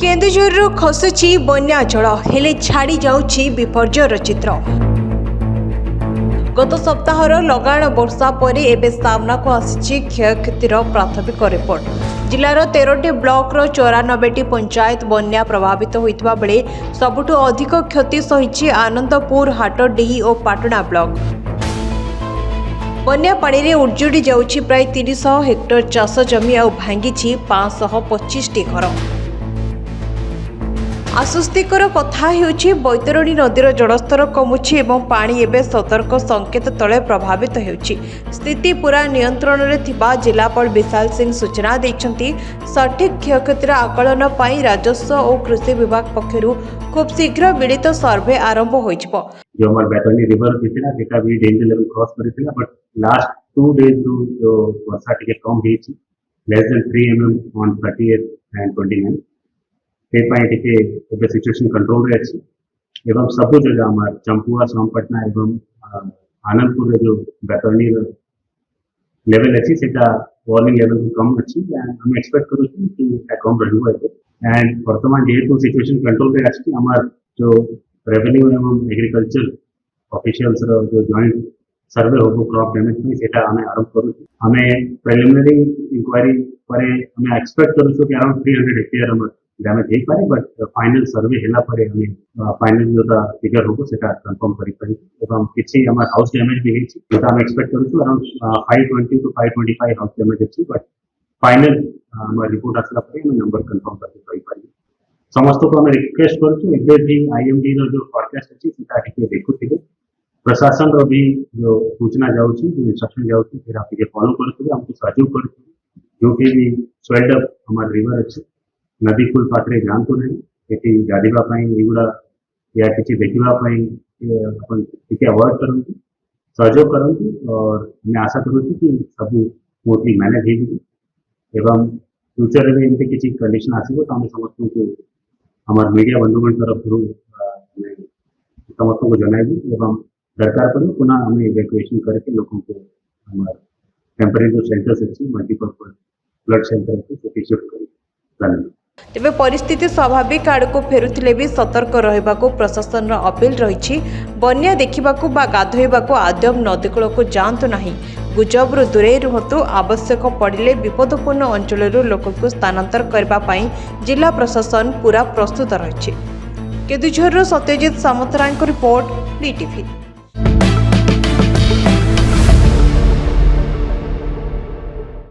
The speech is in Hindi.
केन्दुझरु खसुची बन्या जल हेले छाड़ी जाउची विपर्जयर चित्र। गत सप्ताहर लगाण वर्षा पर एबे सामना को आसिछि क्षयक्षतिर प्राथमिक रिपोर्ट। जिलार 13टी ब्लॉकर 94टी पंचायत बन्या प्रभावित होइतबा बेले सबुठु अधिक क्षति सहिछि आनंदपुर, हाटडीही और पाटणा ब्लॉक। बन्या पानी रे उज्जुड़ी जाउछि प्राय 300 हेक्टर चाष जमी आ भांगिछि 525टी घर। आश्वस्तिकर कथा हेउछि बैतरणी नदीर जलस्तर कमुछि एवं पानी एबे सतर्क संकेत तले प्रभावित हेउछि। स्थिति पूरा नियंत्रण रे थिबा जिलापाल विशाल सिंह सूचना दैछन्ति। सठिक क्षयक्षतिर आकलन पाई राजस्व और कृषि विभाग पक्षरु खूब शीघ्र मिलित सर्वे आरंभ होइछबो। जो हमार बैतरणी रिवर बिथिला जेका भी डेंजर लेवल क्रॉस करिथिला, बट लास्ट 2 डेज जो वर्षा टिके कम हेछि, less than 3 mm on 30th and 29th ते पाई टिके एबे सिचुएशन कंट्रोल रे अछि एवं सब जगह हमार चंपुआ, सोमपटना एवं आनंदपुर जो बैतरणी लेवल अछि सेटा वार्निंग लेवल कम अछि। हम एक्सपेक्ट करू कि कम रहबो एंड वर्तमान जेहेतु सिचुएशन कंट्रोल रे अछि हमार जो रेवेन्यू एवं एग्रीकल्चर ऑफिशियल्स रो जो जॉइंट सर्वे होबो क्रॉप डैमेज में सेटा हमें आरंभ करू। हमें प्रिलिमिनरी इंक्वायरी पर हमें एक्सपेक्ट करू कि अराउंड 300 हेक्टेयर हम डैमेज हे पारे, बट फाइनल सर्वे हेला परे हमें फाइनल जो फिगर होबो सेटा कंफर्म करि पारि एवं किछि हमर हाउस डैमेज भी हेछि तो हम एक्सपेक्ट करू अराउंड 520 to 525 हाउस डैमेज अछि, बट फाइनल हमर रिपोर्ट आसला परे हम नंबर कंफर्म करि पारि। समस्त को हमें रिक्वेस्ट करू एबे भी आईएमडी रो जो फोरकास्ट अछि सेटा टिके देखुथिबे, प्रशासन रो भी जो सूचना जाउछि, जो इंस्ट्रक्शन जाउछि सेटा टिके फॉलो करथिबे, हमको सहयोग करथिबे। जो भी स्वेल्ड अप हमर रिवर अछि नदी कुल पात्रे जानतो नहीं एटी गाड़ीबा पई एगुडा या किछि देखिबा पई अपन टिके अवॉइड करंतु, सहयोग करंतु और मैं आशा करू कि सब स्मूथली मैनेज हेबि एवं फ्यूचर रे एमते किछि कंडीशन आसीबो तो हम समस्त को हमार मीडिया बंधुगण तरफ समस्त को जनाइबु एवं दरकार पड़े पुनः हमें इवैक्यूएशन करके लोगों को हमार टेम्परेरी जो शेल्टर्स अछि मल्टीपर्पज फ्लड शेल्टर अछि सेठी शिफ्ट करी। धन्यवाद। तेबे परिस्थिति स्वाभाविक आड़क फेरुथिले भी सतर्क रहिबाकू प्रशासन अपील रही। बन्या देखिबाकू बा गाधोइबाकू आद्यम नदीकूल को जातु नहीं, गुजबरू दूरे रुहतु। आवश्यक पड़िले विपदपूर्ण अंचल लोक स्थानांतर करने जिला प्रशासन पूरा प्रस्तुत रही। केन्दुझरु सत्यजित सामंतरायଙ୍କ रिपोर्ट, BTV।